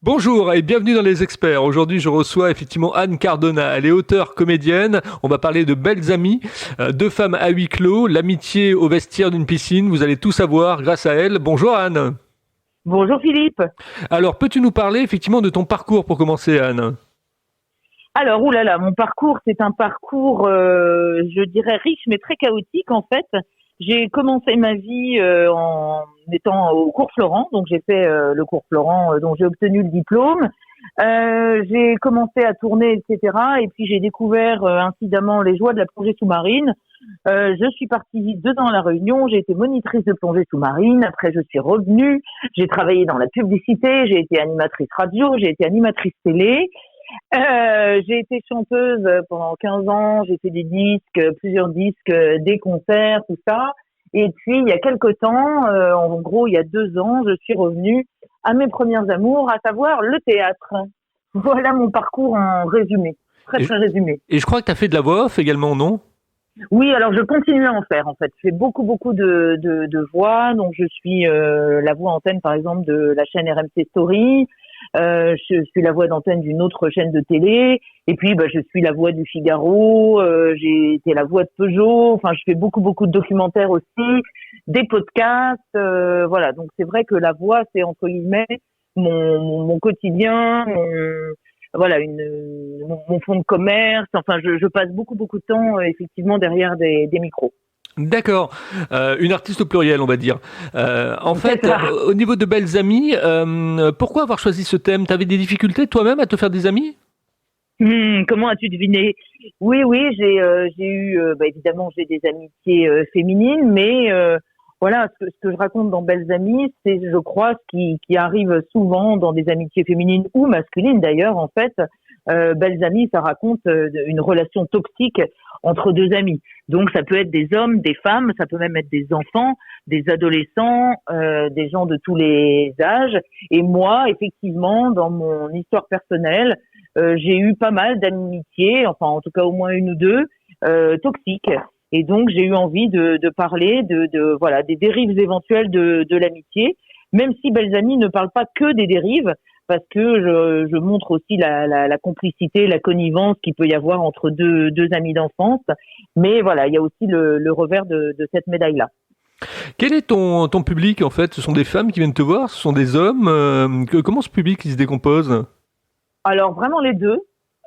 Bonjour et bienvenue dans Les Experts. Aujourd'hui, je reçois effectivement Anne Cardona. Elle est auteure, comédienne. On va parler de Belles Amies, deux femmes à huis clos, l'amitié au vestiaire d'une piscine. Vous allez tout savoir grâce à elle. Bonjour Anne. Bonjour Philippe. Alors, peux-tu nous parler effectivement de ton parcours pour commencer, Anne? Alors, oulala, mon parcours, c'est un parcours, je dirais, riche mais très chaotique en fait. J'ai commencé ma vie en étant au cours Florent, donc j'ai fait le cours Florent dont j'ai obtenu le diplôme. J'ai commencé à tourner, etc. Et puis j'ai découvert incidemment les joies de la plongée sous-marine. Je suis partie 2 ans à La Réunion, j'ai été monitrice de plongée sous-marine. Après, je suis revenue, j'ai travaillé dans la publicité, j'ai été animatrice radio, j'ai été animatrice télé. J'ai été chanteuse pendant 15 ans, j'ai fait des disques, plusieurs disques, des concerts, tout ça. Et puis, il y a quelque temps, en gros, il y a 2 ans, je suis revenue à mes premières amours, à savoir le théâtre. Voilà mon parcours en résumé, très Et, très résumé. et je crois que tu as fait de la voix off également, non? Oui, alors je continue à en faire en fait. Je fais beaucoup de voix. Donc je suis la voix antenne par exemple de la chaîne RMC Story. Je suis la voix d'antenne d'une autre chaîne de télé. Et puis je suis la voix du Figaro. J'ai été la voix de Peugeot. Enfin, je fais beaucoup de documentaires aussi, des podcasts. Voilà. Donc c'est vrai que la voix c'est entre guillemets mon quotidien, voilà mon fonds de commerce. Enfin, je passe beaucoup de temps effectivement derrière des micros. D'accord. Une artiste au pluriel, on va dire. En C'est fait, ça. au niveau de Belles Amies, pourquoi avoir choisi ce thème? T'avais des difficultés toi-même à te faire des amis? Comment as-tu deviné? Oui, j'ai eu évidemment j'ai des amitiés féminines, mais voilà ce que je raconte dans Belles Amies, c'est je crois ce qui arrive souvent dans des amitiés féminines ou masculines d'ailleurs en fait. Belles Amies, ça raconte une relation toxique entre deux amis. Donc ça peut être des hommes, des femmes, ça peut même être des enfants, des adolescents, des gens de tous les âges. Et moi, effectivement, dans mon histoire personnelle, j'ai eu pas mal d'amitiés, enfin en tout cas au moins une ou deux, toxiques. Et donc j'ai eu envie de parler voilà des dérives éventuelles de l'amitié, même si Belles Amies ne parle pas que des dérives, parce que je montre aussi la complicité, la connivence qu'il peut y avoir entre deux amis d'enfance. Mais voilà, il y a aussi le revers de cette médaille-là. Quel est ton public en fait? Ce sont des femmes qui viennent te voir? Ce sont des hommes? Comment ce public il se décompose? Alors vraiment les deux.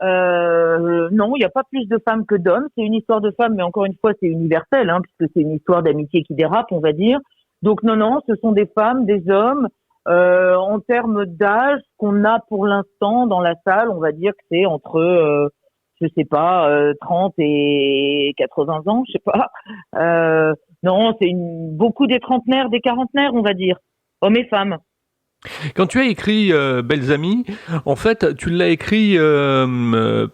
Non, il n'y a pas plus de femmes que d'hommes. C'est une histoire de femmes, mais encore une fois, c'est universel, hein, puisque c'est une histoire d'amitié qui dérape, on va dire. Donc non, ce sont des femmes, des hommes. En termes d'âge, qu'on a pour l'instant dans la salle, on va dire que c'est entre, je sais pas, 30 et 80 ans, je sais pas. Non, c'est beaucoup des trentenaires, des quarantenaires, on va dire, hommes et femmes. Quand tu as écrit Belles Amies, en fait, tu l'as écrit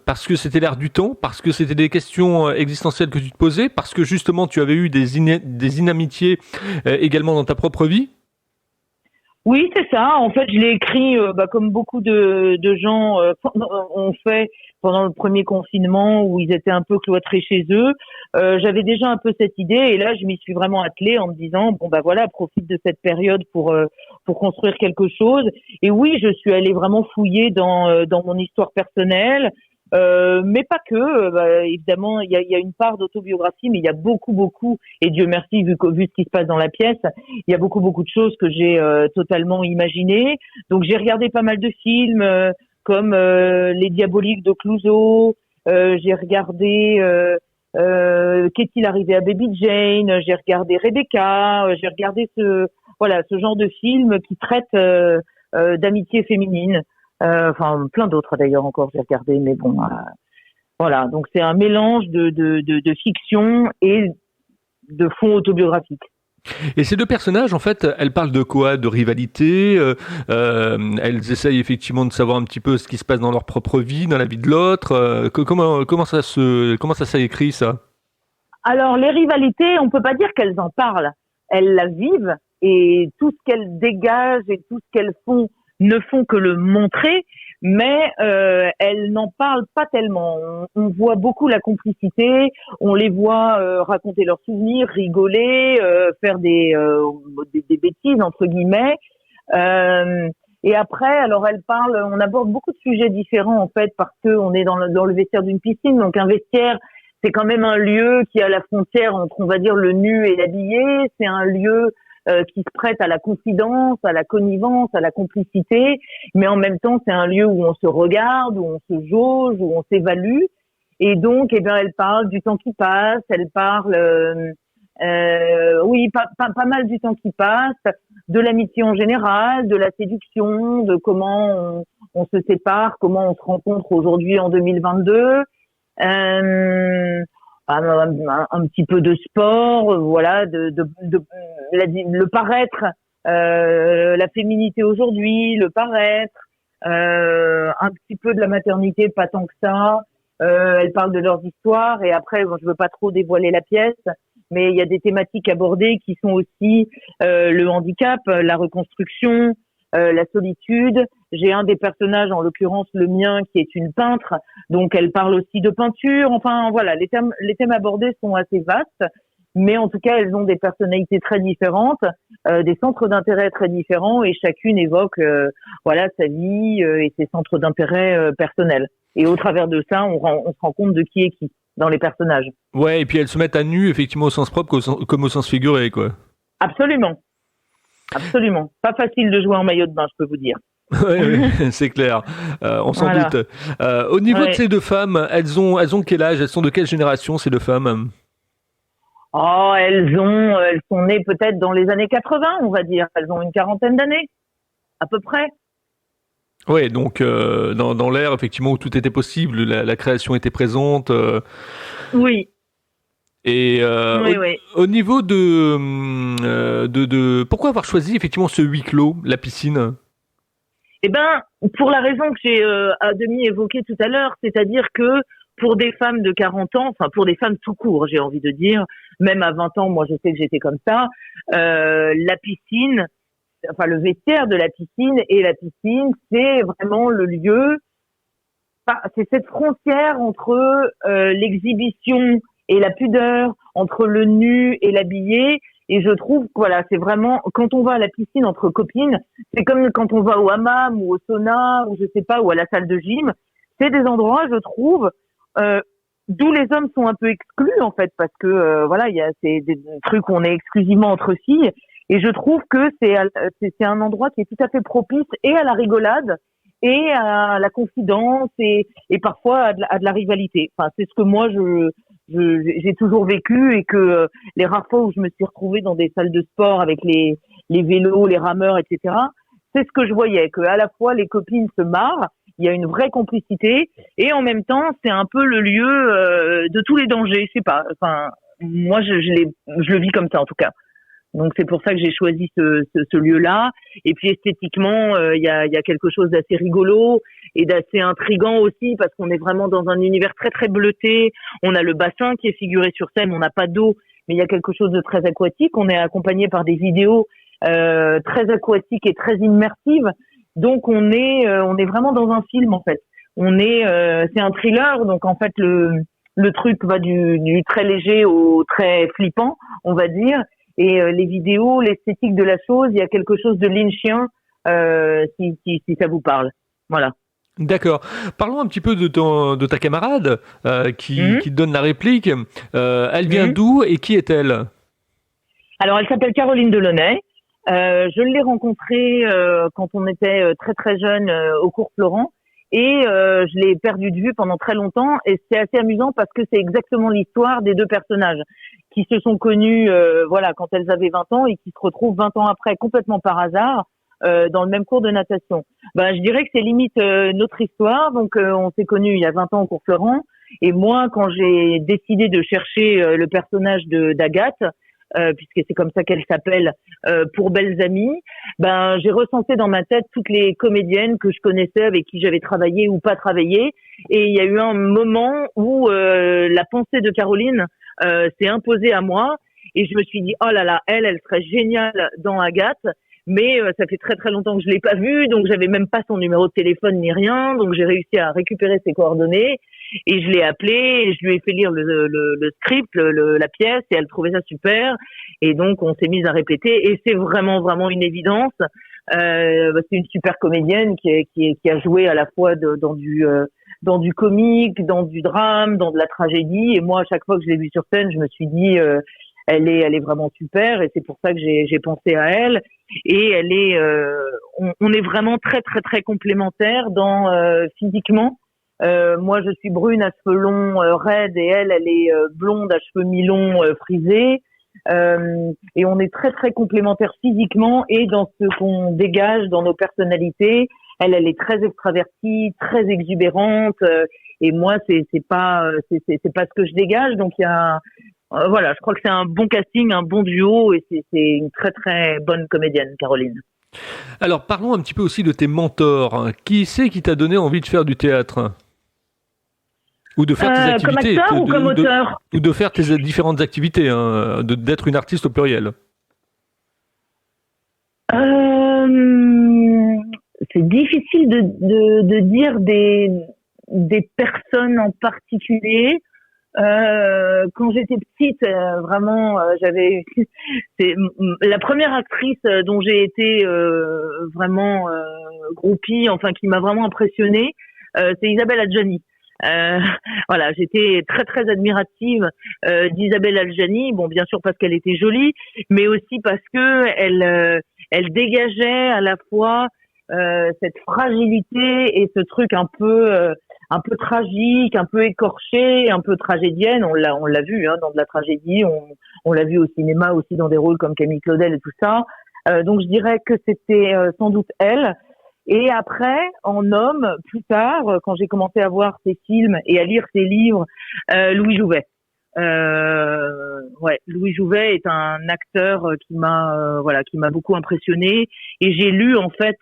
parce que c'était l'air du temps, parce que c'était des questions existentielles que tu te posais, parce que justement tu avais eu des inamitiés également dans ta propre vie. Oui, c'est ça. En fait, je l'ai écrit comme beaucoup de gens ont fait pendant le premier confinement où ils étaient un peu cloîtrés chez eux. J'avais déjà un peu cette idée et là, je m'y suis vraiment attelée en me disant bon bah voilà, profite de cette période pour construire quelque chose. Et oui, je suis allée vraiment fouiller dans mon histoire personnelle. Mais pas que, évidemment, il y a une part d'autobiographie, mais il y a beaucoup, et Dieu merci, vu ce qui se passe dans la pièce, il y a beaucoup de choses que j'ai totalement imaginées. Donc j'ai regardé pas mal de films, comme Les Diaboliques de Clouseau, j'ai regardé Qu'est-il arrivé à Baby Jane, j'ai regardé Rebecca, j'ai regardé ce genre de films qui traitent d'amitié féminine. Enfin, plein d'autres d'ailleurs encore, j'ai regardé, mais bon, voilà. Donc c'est un mélange de fiction et de fond autobiographique. Et ces deux personnages, en fait, elles parlent de quoi? De rivalité. Elles essayent effectivement de savoir un petit peu ce qui se passe dans leur propre vie, dans la vie de l'autre. Comment ça s'est écrit ça? Alors les rivalités, on peut pas dire qu'elles en parlent, elles la vivent et tout ce qu'elles dégagent et tout ce qu'elles font ne font que le montrer, mais elles n'en parlent pas tellement. On voit beaucoup la complicité, on les voit raconter leurs souvenirs, rigoler, faire des bêtises entre guillemets. Euh, Et après, alors elle parle, on aborde beaucoup de sujets différents en fait parce que on est dans le vestiaire d'une piscine. Donc un vestiaire, c'est quand même un lieu qui est à la frontière entre, on va dire, le nu et l'habillé. C'est un lieu qui se prête à la confidence, à la connivence, à la complicité, mais en même temps, c'est un lieu où on se regarde, où on se jauge, où on s'évalue. Et donc, eh bien, elle parle du temps qui passe, elle parle, oui, pas mal du temps qui passe, de l'amitié en général, de la séduction, de comment on se sépare, comment on se rencontre aujourd'hui en 2022. Un petit peu de sport, voilà, le paraître, la féminité aujourd'hui, le paraître, un petit peu de la maternité, pas tant que ça. Elle parle de leurs histoires et après, bon, je veux pas trop dévoiler la pièce, mais il y a des thématiques abordées qui sont aussi le handicap, la reconstruction, la solitude. J'ai un des personnages, en l'occurrence le mien, qui est une peintre, donc elle parle aussi de peinture. Enfin voilà, les thèmes abordés sont assez vastes, mais en tout cas elles ont des personnalités très différentes, des centres d'intérêt très différents, et chacune évoque voilà sa vie et ses centres d'intérêt personnels. Et au travers de ça, on se rend compte de qui est qui dans les personnages. Ouais, et puis elles se mettent à nu, effectivement, au sens propre comme au sens figuré, quoi. Absolument. Absolument. Pas facile de jouer en maillot de bain, je peux vous dire. Ouais, c'est clair. On s'en Voilà. doute. Au niveau de ces deux femmes, elles ont quel âge? Elles sont de quelle génération, ces deux femmes? Oh, elles sont nées peut-être dans les années 80, on va dire. Elles ont une quarantaine d'années, à peu près. Ouais, donc dans l'ère effectivement où tout était possible, la création était présente. Oui, Et oui, oui. au niveau de pourquoi avoir choisi effectivement ce huis clos, la piscine? Eh ben, pour la raison que j'ai à demi évoquée tout à l'heure, c'est-à-dire que pour des femmes de 40 ans, enfin pour des femmes tout court, j'ai envie de dire, même à 20 ans, moi je sais que j'étais comme ça, la piscine, enfin le vestiaire de la piscine et la piscine, c'est vraiment le lieu, c'est cette frontière entre l'exhibition et la pudeur, entre le nu et l'habillé. Et je trouve que voilà, c'est vraiment, quand on va à la piscine entre copines, c'est comme quand on va au hammam ou au sauna ou je sais pas, ou à la salle de gym. C'est des endroits, je trouve, euh, d'où les hommes sont un peu exclus en fait, parce que voilà, il y a des trucs où on est exclusivement entre filles. Et je trouve que c'est un endroit qui est tout à fait propice et à la rigolade et à la confidence et parfois à de la rivalité. Enfin, c'est ce que moi j'ai toujours vécu, et que les rares fois où je me suis retrouvée dans des salles de sport avec les vélos, les rameurs, etc., c'est ce que je voyais, que à la fois les copines se marrent, il y a une vraie complicité, et en même temps c'est un peu le lieu de tous les dangers. Je sais pas. Enfin, moi je le vis comme ça en tout cas. Donc c'est pour ça que j'ai choisi ce lieu-là. Et puis esthétiquement, il y a quelque chose d'assez rigolo et d'assez intrigant aussi, parce qu'on est vraiment dans un univers très très bleuté. On a le bassin qui est figuré sur scène, on n'a pas d'eau, mais il y a quelque chose de très aquatique. On est accompagné par des vidéos très aquatiques et très immersives. Donc on est vraiment dans un film en fait. C'est un thriller, donc en fait le truc va du très léger au très flippant, on va dire. Et les vidéos, l'esthétique de la chose, il y a quelque chose de lynchien, si ça vous parle. Voilà. D'accord. Parlons un petit peu de ta camarade qui te donne la réplique. Elle vient d'où et qui est-elle? Alors, elle s'appelle Caroline Delaunay. Je l'ai rencontrée quand on était très très jeune au cours Florent, et je l'ai perdue de vue pendant très longtemps, et c'est assez amusant parce que c'est exactement l'histoire des deux personnages qui se sont connus voilà, quand elles avaient 20 ans et qui se retrouvent 20 ans après complètement par hasard dans le même cours de natation. Ben, je dirais que c'est limite notre histoire. Donc on s'est connus il y a 20 ans au cours Florent, et moi quand j'ai décidé de chercher le personnage d'Agathe, puisque c'est comme ça qu'elle s'appelle, pour Belles Amies, ben j'ai recensé dans ma tête toutes les comédiennes que je connaissais, avec qui j'avais travaillé ou pas travaillé, et il y a eu un moment où la pensée de Caroline s'est imposée à moi, et je me suis dit oh là là, elle serait géniale dans Agathe. Mais ça fait très très longtemps que je l'ai pas vue, donc j'avais même pas son numéro de téléphone ni rien, donc j'ai réussi à récupérer ses coordonnées et je l'ai appelée, et je lui ai fait lire le script, la pièce, et elle trouvait ça super, et donc on s'est mis à répéter, et c'est vraiment vraiment une évidence C'est une super comédienne qui a joué à la fois dans du comique, dans du drame, dans de la tragédie. Et moi, à chaque fois que je l'ai vue sur scène, je me suis dit, elle est vraiment super. Et c'est pour ça que j'ai pensé à elle. Et on est vraiment très très très complémentaires physiquement. Moi, je suis brune à cheveux longs, raides, et elle est blonde à cheveux mi-longs, frisés. Et on est très très complémentaires physiquement et dans ce qu'on dégage dans nos personnalités. Elle est très extravertie, très exubérante, et moi c'est pas ce que je dégage. Donc il y a voilà, je crois que c'est un bon casting, un bon duo, et c'est une très très bonne comédienne, Caroline. Alors parlons un petit peu aussi de tes mentors. Qui c'est qui t'a donné envie de faire du théâtre? Ou de faire tes activités. Comme acteur ou comme auteur? Ou de faire tes différentes activités, hein, d'être une artiste au pluriel. C'est difficile de dire des personnes en particulier. Quand j'étais petite, vraiment, c'est la première actrice dont j'ai été vraiment groupie, enfin qui m'a vraiment impressionnée, c'est Isabelle Adjani. Voilà, j'étais très très admirative d'Isabelle Adjani. Bon, bien sûr parce qu'elle était jolie, mais aussi parce que elle dégageait à la fois cette fragilité et ce truc un peu tragique, un peu écorché, un peu tragédienne. On l'a vu dans de la tragédie. On l'a vu au cinéma aussi dans des rôles comme Camille Claudel et tout ça. Donc je dirais que c'était sans doute elle. Et après, en homme, plus tard, quand j'ai commencé à voir ses films et à lire ses livres, Louis Jouvet. Louis Jouvet est un acteur qui m'a beaucoup impressionné. Et j'ai lu en fait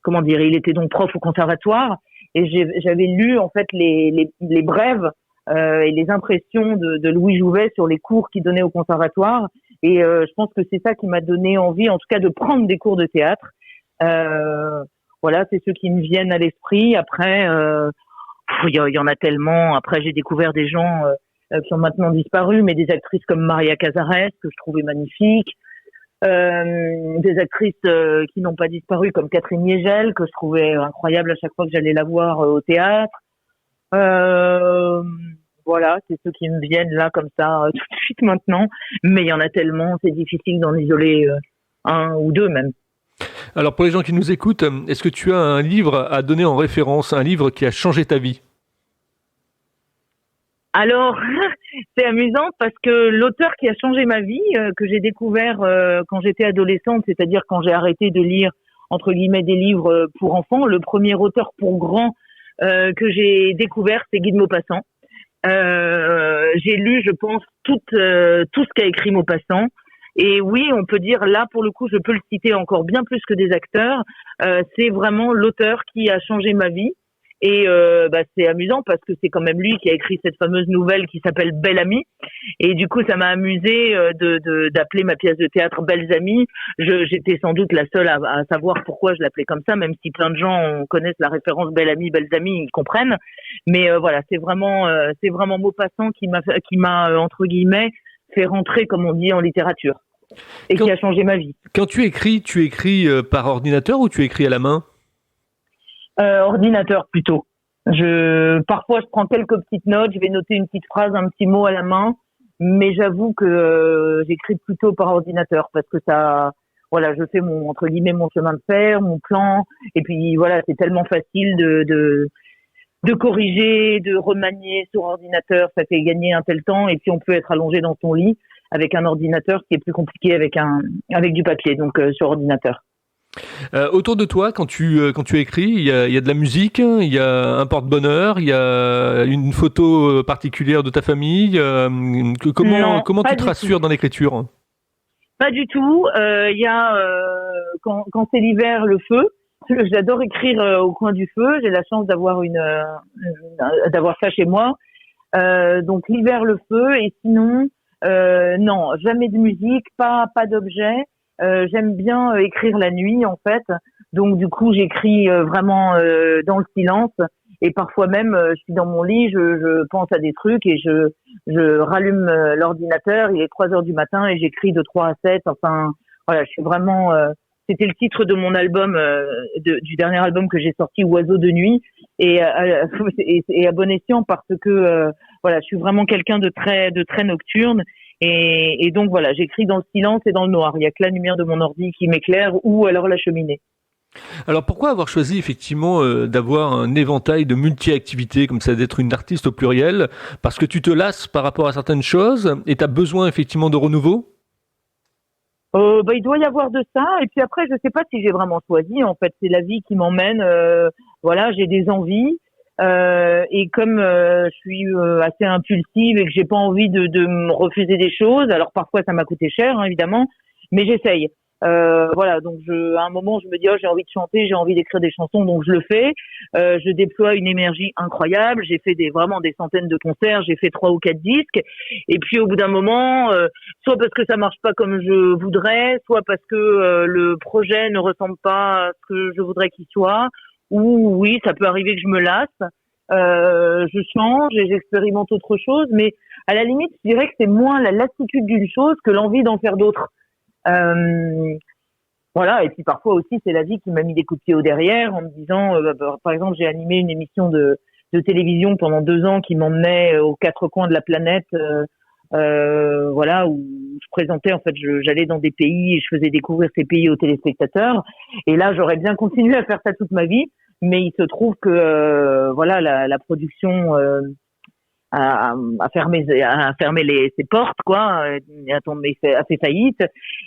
comment dire, il était donc prof au conservatoire, et j'avais lu en fait les brèves et les impressions de Louis Jouvet sur les cours qu'il donnait au conservatoire. Et je pense que c'est ça qui m'a donné envie, en tout cas, de prendre des cours de théâtre. Voilà, c'est ceux qui me viennent à l'esprit. Après, il y en a tellement. Après, j'ai découvert des gens qui ont maintenant disparu, mais des actrices comme Maria Cazares, que je trouvais magnifique. Des actrices qui n'ont pas disparu, comme Catherine Niégel, que je trouvais incroyable à chaque fois que j'allais la voir au théâtre. Voilà, c'est ceux qui me viennent là comme ça tout de suite maintenant. Mais il y en a tellement, c'est difficile d'en isoler un ou deux même. Alors pour les gens qui nous écoutent, est-ce que tu as un livre à donner en référence, un livre qui a changé ta vie? Alors, c'est amusant parce que l'auteur qui a changé ma vie, que j'ai découvert quand j'étais adolescente, c'est-à-dire quand j'ai arrêté de lire, entre guillemets, des livres pour enfants, le premier auteur pour grands que j'ai découvert, c'est Guy de Maupassant. J'ai lu, je pense, tout ce qu'a écrit Maupassant. Et oui, on peut dire, là, pour le coup, je peux le citer encore bien plus que des acteurs. C'est vraiment l'auteur qui a changé ma vie. Et c'est amusant parce que c'est quand même lui qui a écrit cette fameuse nouvelle qui s'appelle Belle Amie. Et du coup, ça m'a amusé d'appeler ma pièce de théâtre Belles Amies. J'étais sans doute la seule à savoir pourquoi je l'appelais comme ça, même si plein de gens connaissent la référence Belle Amie, Belles Amies, ils comprennent. Mais voilà, c'est vraiment Maupassant qui m'a entre guillemets fait rentrer, comme on dit, en littérature, et qui a changé ma vie. Quand tu écris par ordinateur ou tu écris à la main? Ordinateur plutôt. Parfois je prends quelques petites notes, je vais noter une petite phrase, un petit mot à la main, mais j'avoue que j'écris plutôt par ordinateur parce que ça, voilà, je fais entre guillemets mon chemin de fer, mon plan, et puis voilà, c'est tellement facile de corriger, de remanier sur ordinateur, ça fait gagner un tel temps, et puis on peut être allongé dans son lit avec un ordinateur, ce qui est plus compliqué avec du papier, donc sur ordinateur. Autour de toi, quand tu écris, il y a de la musique, il y a un porte-bonheur, il y a une photo particulière de ta famille. Comment tu te rassures dans l'écriture? Pas du tout. Il y a quand c'est l'hiver, le feu. J'adore écrire au coin du feu. J'ai la chance d'avoir d'avoir ça chez moi. Donc l'hiver, le feu. Et sinon, non, jamais de musique, pas d'objet. J'aime bien écrire la nuit en fait, donc du coup j'écris vraiment dans le silence, et parfois même je suis dans mon lit, je pense à des trucs et je rallume l'ordinateur, il est 3 heures du matin et j'écris de 3 à 7, enfin voilà, je suis vraiment C'était le titre de mon album, du dernier album que j'ai sorti, Oiseau de nuit, et à bon escient parce que voilà, je suis vraiment quelqu'un de très nocturne, et donc voilà, j'écris dans le silence et dans le noir. Il y a que la lumière de mon ordi qui m'éclaire, ou alors la cheminée. Alors pourquoi avoir choisi effectivement d'avoir un éventail de multi-activités comme ça, d'être une artiste au pluriel? Parce que tu te lasses par rapport à certaines choses et tu as besoin effectivement de renouveau? Il doit y avoir de ça. Et puis après, je sais pas si j'ai vraiment choisi. En fait, c'est la vie qui m'emmène. Voilà, j'ai des envies. Et comme je suis assez impulsive et que j'ai pas envie de me refuser des choses, alors parfois ça m'a coûté cher, hein, évidemment, mais j'essaye. Voilà, donc à un moment, je me dis, oh, j'ai envie de chanter, j'ai envie d'écrire des chansons, donc je le fais. Je déploie une énergie incroyable. J'ai fait vraiment des centaines de concerts. J'ai fait 3 ou 4 disques. Et puis au bout d'un moment, soit parce que ça marche pas comme je voudrais, soit parce que le projet ne ressemble pas à ce que je voudrais qu'il soit. Ou oui, ça peut arriver que je me lasse. Je change et j'expérimente autre chose. Mais à la limite, je dirais que c'est moins la lassitude d'une chose que l'envie d'en faire d'autres. Voilà, et puis parfois aussi c'est la vie qui m'a mis des coups de pied au derrière en me disant, par exemple, j'ai animé une émission de télévision pendant 2 ans qui m'emmenait aux 4 coins de la planète, voilà, où je présentais, en fait, j'allais dans des pays et je faisais découvrir ces pays aux téléspectateurs. Et là, j'aurais bien continué à faire ça toute ma vie, mais il se trouve que voilà, la production a fermé ses portes, quoi, a fait faillite,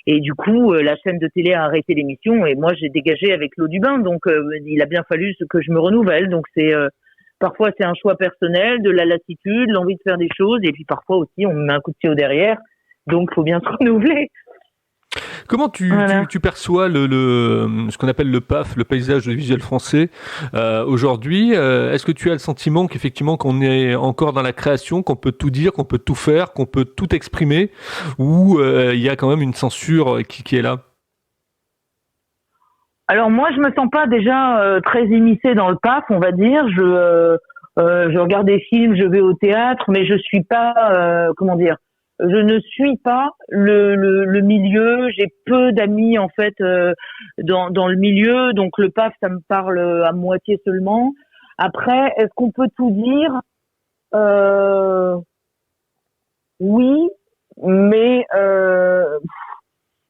et du coup la chaîne de télé a arrêté l'émission et moi j'ai dégagé avec l'eau du bain, donc il a bien fallu que je me renouvelle. Donc c'est parfois c'est un choix personnel, de la lassitude, l'envie de faire des choses, et puis parfois aussi on me met un coup de pied au derrière, donc faut bien se renouveler. Comment Voilà. tu perçois ce qu'on appelle le PAF, le paysage visuel français, aujourd'hui? Est-ce que tu as le sentiment qu'effectivement qu'on est encore dans la création, qu'on peut tout dire, qu'on peut tout faire, qu'on peut tout exprimer, ou il y a quand même une censure qui est là? Alors moi je me sens pas déjà très immiscée dans le PAF, on va dire. Je regarde des films, je vais au théâtre, mais je suis pas, comment dire, je ne suis pas le milieu. J'ai peu d'amis en fait dans le milieu, donc le PAF ça me parle à moitié seulement. Après, est-ce qu'on peut tout dire? euh, Oui, mais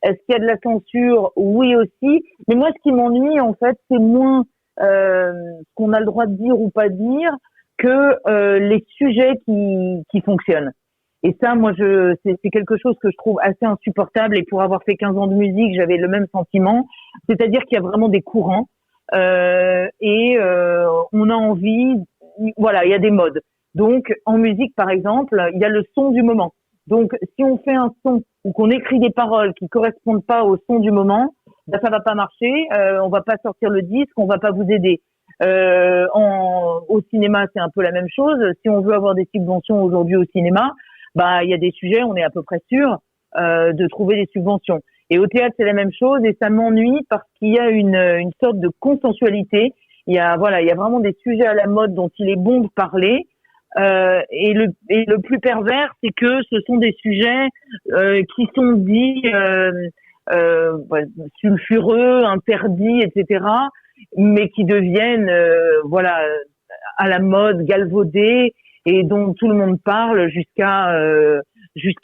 est-ce qu'il y a de la censure? Oui aussi. Mais moi, ce qui m'ennuie, en fait, c'est moins ce qu'on a le droit de dire ou pas dire que les sujets qui fonctionnent. Et ça, moi, c'est quelque chose que je trouve assez insupportable. Et pour avoir fait 15 ans de musique, j'avais le même sentiment. C'est-à-dire qu'il y a vraiment des courants on a envie, voilà, il y a des modes. Donc, en musique, par exemple, il y a le son du moment. Donc, si on fait un son ou qu'on écrit des paroles qui correspondent pas au son du moment, ben, ça va pas marcher. On va pas sortir le disque, on va pas vous aider. Au cinéma, c'est un peu la même chose. Si on veut avoir des subventions aujourd'hui au cinéma, bah il y a des sujets, on est à peu près sûr de trouver des subventions. Et au théâtre, c'est la même chose, et ça m'ennuie parce qu'il y a une sorte de consensualité. Il y a vraiment des sujets à la mode dont il est bon de parler. Et le plus pervers, c'est que ce sont des sujets qui sont dits sulfureux, interdits, etc., mais qui deviennent voilà, à la mode, galvaudés, et dont tout le monde parle jusqu'à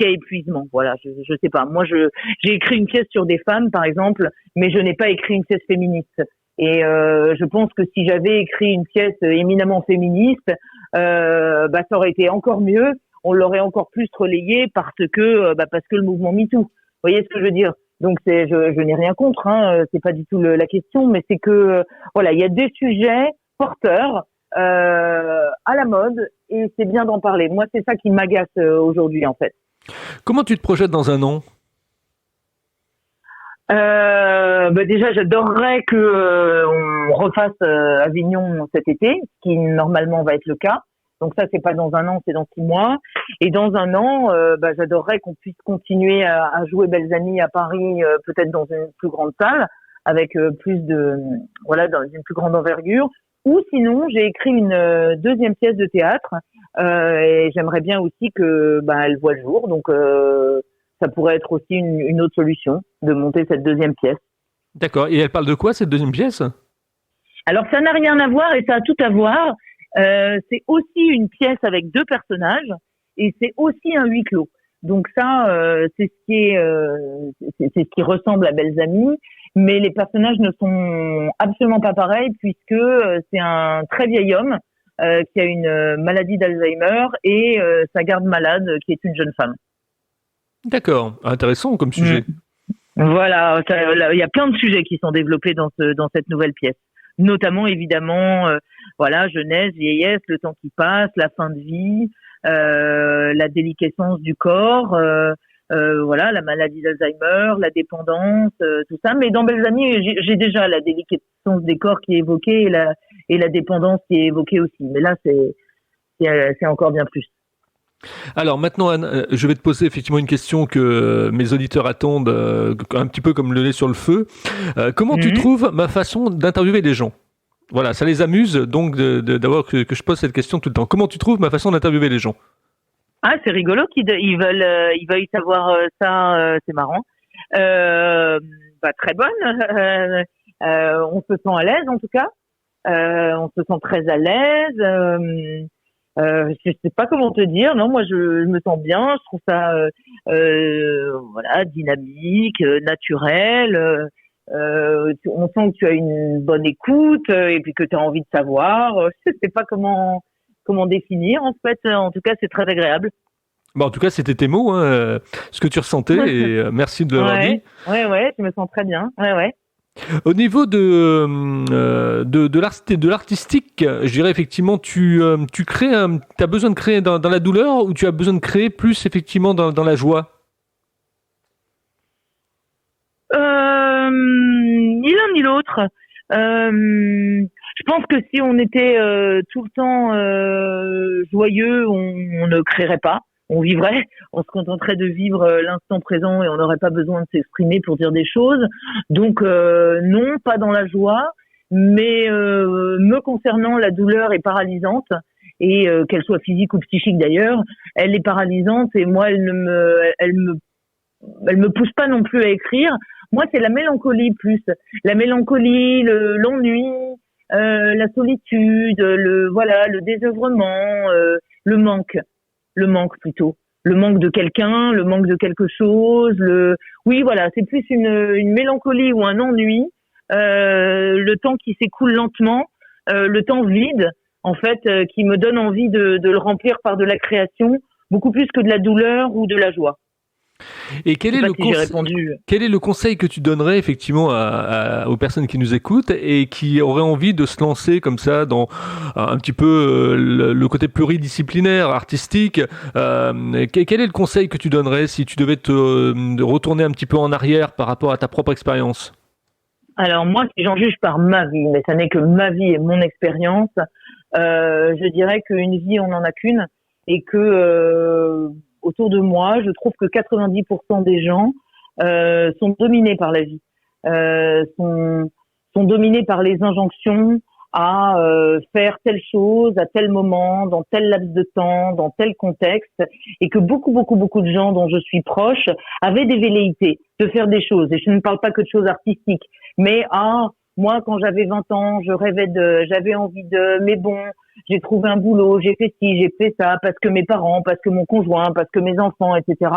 épuisement. Voilà, je sais pas. Moi, j'ai écrit une pièce sur des femmes, par exemple, mais je n'ai pas écrit une pièce féministe. Et je pense que si j'avais écrit une pièce éminemment féministe, ça aurait été encore mieux. On l'aurait encore plus relayé parce que le mouvement MeToo. Vous voyez ce que je veux dire? Donc je n'ai rien contre, hein, c'est pas du tout la question, mais c'est que voilà, il y a des sujets porteurs à la mode, et c'est bien d'en parler. Moi, c'est ça qui m'agace aujourd'hui, en fait. Comment tu te projettes dans un an? Déjà, j'adorerais que on refasse Avignon cet été, ce qui normalement va être le cas. Donc ça, c'est pas dans un an, c'est dans 6 mois. Et dans un an, j'adorerais qu'on puisse continuer à jouer Belles Amies à Paris, peut-être dans une plus grande salle, avec dans une plus grande envergure. Ou sinon, j'ai écrit une deuxième pièce de théâtre, et j'aimerais bien aussi que elle voit le jour. Donc ça pourrait être aussi une autre solution de monter cette deuxième pièce. D'accord. Et elle parle de quoi, cette deuxième pièce? Alors ça n'a rien à voir et ça a tout à voir. C'est aussi une pièce avec deux personnages et c'est aussi un huis clos. Donc ça, c'est ce qui est, c'est ce qui ressemble à Belles Amies, mais les personnages ne sont absolument pas pareils puisque c'est un très vieil homme qui a une maladie d'Alzheimer et sa garde malade qui est une jeune femme. D'accord. Intéressant comme Mm. sujet. Voilà, il y a plein de sujets qui sont développés dans cette nouvelle pièce, notamment évidemment, voilà, jeunesse, vieillesse, le temps qui passe, la fin de vie, la déliquescence du corps, voilà, la maladie d'Alzheimer, la dépendance, tout ça. Mais dans Belles Amies, j'ai déjà la déliquescence des corps qui est évoquée et la dépendance qui est évoquée aussi. Mais là, c'est encore bien plus. Alors maintenant, Anne, je vais te poser effectivement une question que mes auditeurs attendent, un petit peu comme le lait sur le feu. Comment tu Mhm. trouves ma façon d'interviewer les gens? Voilà, ça les amuse donc d'avoir que je pose cette question tout le temps. Comment tu trouves ma façon d'interviewer les gens? Ah, c'est rigolo ils veuillent savoir ça, c'est marrant. Euh, Très bonne. On se sent à l'aise en tout cas. On se sent très à l'aise. Je sais pas comment te dire. Non, moi je me sens bien. Je trouve ça voilà dynamique, naturel. On sent que tu as une bonne écoute et puis que tu as envie de savoir. Je sais pas comment définir en fait. En tout cas, c'est très agréable. Bon, en tout cas, c'était tes mots, hein, ce que tu ressentais, et merci de l'avoir dit. Ouais, ouais, je me sens très bien. Ouais, ouais. Au niveau de l'artistique, je dirais effectivement, tu crées, t'as besoin de créer dans la douleur ou tu as besoin de créer plus effectivement dans la joie? Ni l'un ni l'autre. Je pense que si on était tout le temps joyeux, on ne créerait pas. On vivrait, on se contenterait de vivre l'instant présent et on n'aurait pas besoin de s'exprimer pour dire des choses. Donc non, pas dans la joie, mais me concernant, la douleur est paralysante et qu'elle soit physique ou psychique d'ailleurs, elle est paralysante et moi elle me pousse pas non plus à écrire. Moi, c'est la mélancolie plus. La mélancolie, l'ennui, la solitude, voilà, le désœuvrement, le manque. Le manque plutôt. Le manque de quelqu'un, le manque de quelque chose. Oui, voilà, c'est plus une mélancolie ou un ennui. Le temps qui s'écoule lentement, le temps vide, en fait, qui me donne envie de le remplir par de la création, beaucoup plus que de la douleur ou de la joie. Et Je sais pas si j'ai répondu. quel est le conseil que tu donnerais effectivement aux personnes qui nous écoutent et qui auraient envie de se lancer comme ça dans un petit peu le côté pluridisciplinaire, artistique? Quel est le conseil que tu donnerais si tu devais te retourner un petit peu en arrière par rapport à ta propre expérience? Alors moi, si j'en juge par ma vie, mais ça n'est que ma vie et mon expérience, je dirais qu'une vie, on n'en a qu'une et que autour de moi, je trouve que 90% des gens sont dominés par la vie, euh, sont, sont dominés par les injonctions à faire telle chose à tel moment, dans tel laps de temps, dans tel contexte, et que beaucoup de gens dont je suis proche avaient des velléités de faire des choses. Et je ne parle pas que de choses artistiques, mais moi, quand j'avais 20 ans, j'avais envie mais bon, j'ai trouvé un boulot, j'ai fait ci, j'ai fait ça, parce que mes parents, parce que mon conjoint, parce que mes enfants, etc.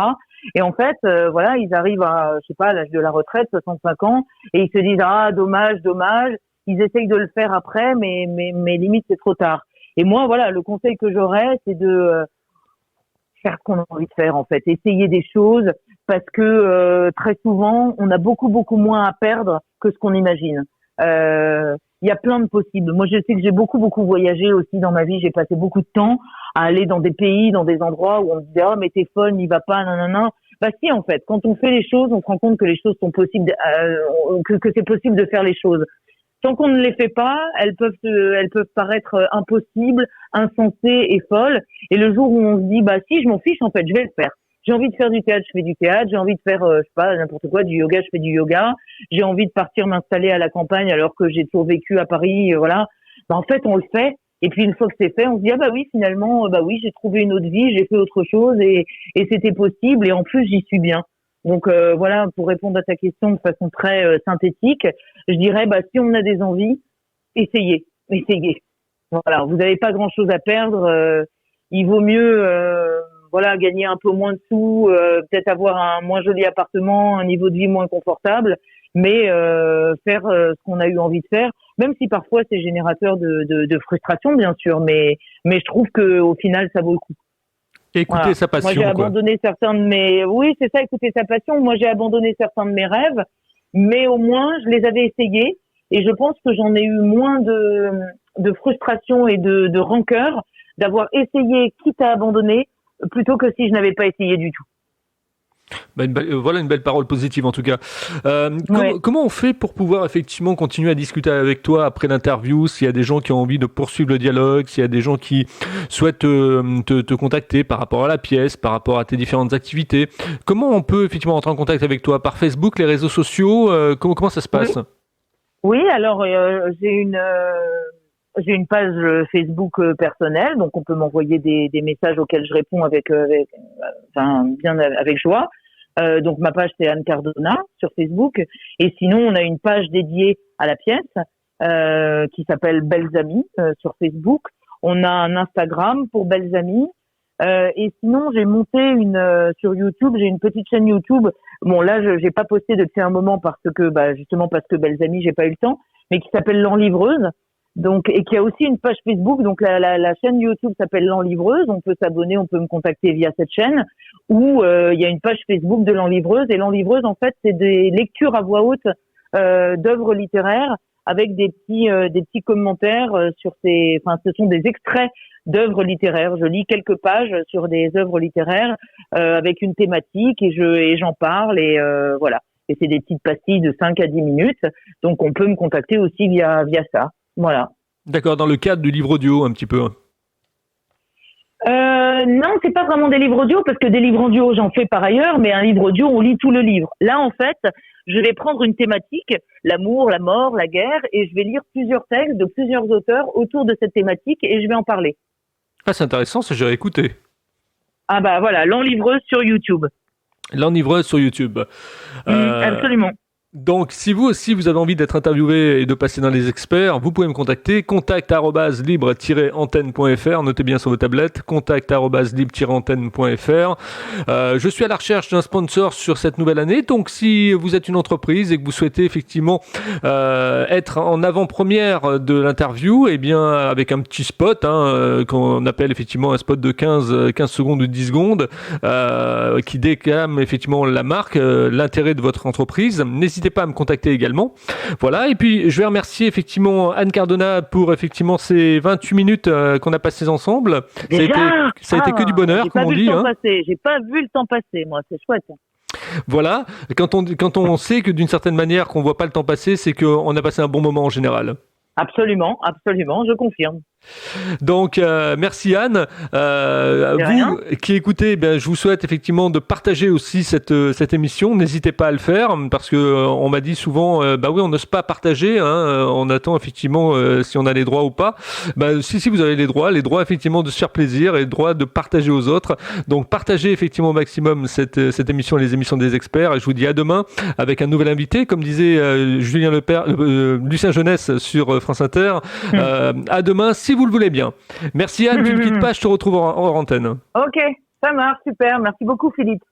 Et en fait, voilà, ils arrivent je sais pas, à l'âge de la retraite, 65 ans, et ils se disent, ah, dommage, dommage. Ils essayent de le faire après, mais limite, c'est trop tard. Et moi, voilà, le conseil que j'aurais, c'est de faire ce qu'on a envie de faire, en fait. Essayer des choses, parce que très souvent, on a beaucoup moins à perdre que ce qu'on imagine. Il y a plein de possibles. Moi, je sais que j'ai beaucoup voyagé aussi dans ma vie. J'ai passé beaucoup de temps à aller dans des pays, dans des endroits où on me disait, oh, mais t'es folle, n'y va pas, non. Bah si, en fait, quand on fait les choses, on se rend compte que les choses sont possibles, que c'est possible de faire les choses. Tant qu'on ne les fait pas, elles peuvent paraître impossibles, insensées et folles. Et le jour où on se dit, bah si, je m'en fiche, en fait, je vais le faire. J'ai envie de faire du théâtre, je fais du théâtre. J'ai envie de faire, je sais pas, n'importe quoi, du yoga, je fais du yoga. J'ai envie de partir m'installer à la campagne alors que j'ai toujours vécu à Paris, voilà. Bah, en fait, on le fait. Et puis une fois que c'est fait, on se dit, ah bah oui, finalement, bah oui, j'ai trouvé une autre vie, j'ai fait autre chose et c'était possible. Et en plus, j'y suis bien. Donc voilà, pour répondre à ta question de façon très synthétique, je dirais si on a des envies, essayez. Voilà, vous n'avez pas grand-chose à perdre. Il vaut mieux gagner un peu moins de sous, peut-être avoir un moins joli appartement, un niveau de vie moins confortable, mais faire ce qu'on a eu envie de faire, même si parfois c'est générateur de frustration, bien sûr, mais je trouve que au final ça vaut le coup. Écouter sa passion. Moi j'ai abandonné certains de mes, oui c'est ça, écouter sa passion. Moi j'ai abandonné certains de mes rêves, mais au moins je les avais essayés et je pense que j'en ai eu moins de frustration et de rancœur d'avoir essayé quitte à abandonner plutôt que si je n'avais pas essayé du tout. Voilà une belle parole positive en tout cas. Comment on fait pour pouvoir effectivement continuer à discuter avec toi après l'interview, s'il y a des gens qui ont envie de poursuivre le dialogue, s'il y a des gens qui souhaitent te contacter par rapport à la pièce, par rapport à tes différentes activités, comment on peut effectivement entrer en contact avec toi? Par Facebook, les réseaux sociaux, comment ça se passe? Oui, alors j'ai une page Facebook personnelle, donc on peut m'envoyer des messages auxquels je réponds avec joie. Donc ma page c'est Anne Cardona sur Facebook, et sinon on a une page dédiée à la pièce qui s'appelle Belles Amies sur Facebook. On a un Instagram pour Belles Amies, et sinon j'ai monté sur YouTube, j'ai une petite chaîne YouTube. Bon là j'ai pas posté depuis un moment parce que justement parce que Belles Amies j'ai pas eu le temps, mais qui s'appelle L'Enlivreuse. Donc, et qui a aussi une page Facebook. Donc, la chaîne YouTube s'appelle L'Enlivreuse. On peut s'abonner, on peut me contacter via cette chaîne. Ou il y a une page Facebook de L'Enlivreuse. Et L'Enlivreuse, en fait, c'est des lectures à voix haute d'œuvres littéraires avec des petits commentaires sur ce sont des extraits d'œuvres littéraires. Je lis quelques pages sur des œuvres littéraires avec une thématique et j'en parle et voilà. Et c'est des petites pastilles de 5 à 10 minutes. Donc, on peut me contacter aussi via ça. Voilà. D'accord, dans le cadre du livre audio un petit peu. Non, c'est pas vraiment des livres audio parce que des livres audio j'en fais par ailleurs, mais un livre audio on lit tout le livre. Là en fait, je vais prendre une thématique, l'amour, la mort, la guerre, et je vais lire plusieurs textes de plusieurs auteurs autour de cette thématique et je vais en parler. Ah c'est intéressant, ça j'ai écouté. Ah voilà, L'Enlivreuse sur YouTube. L'Enlivreuse sur YouTube. Absolument. Donc, si vous aussi vous avez envie d'être interviewé et de passer dans les experts, vous pouvez me contacter. contact@libre-antenne.fr. Notez bien sur vos tablettes. contact@libre-antenne.fr. Je suis à la recherche d'un sponsor sur cette nouvelle année. Donc, si vous êtes une entreprise et que vous souhaitez effectivement être en avant-première de l'interview, eh bien, avec un petit spot, qu'on appelle effectivement un spot de 15 secondes ou 10 secondes, qui déclame effectivement la marque, l'intérêt de votre entreprise, n'hésitez pas à me contacter également. Voilà, et puis je vais remercier effectivement Anne Cardona pour effectivement ces 28 minutes qu'on a passées ensemble. Ça a été que du bonheur, comme on dit. J'ai pas vu le temps passer, moi, c'est chouette. Voilà, quand on sait que d'une certaine manière qu'on voit pas le temps passer, c'est qu'on a passé un bon moment en général. Absolument, je confirme. Donc merci Anne. Vous qui écoutez, je vous souhaite effectivement de partager aussi cette émission. N'hésitez pas à le faire parce que on m'a dit souvent oui, on n'ose pas partager. On attend effectivement si on a les droits ou pas. Si vous avez les droits effectivement de se faire plaisir et le droit de partager aux autres. Donc partagez effectivement au maximum cette émission, les émissions des experts. Et je vous dis à demain avec un nouvel invité, comme disait Julien Lucien Jeunesse sur France Inter. À demain si vous le voulez bien. Merci Anne, tu ne quittes pas, je te retrouve hors antenne. Ok, ça marche, super. Merci beaucoup Philippe.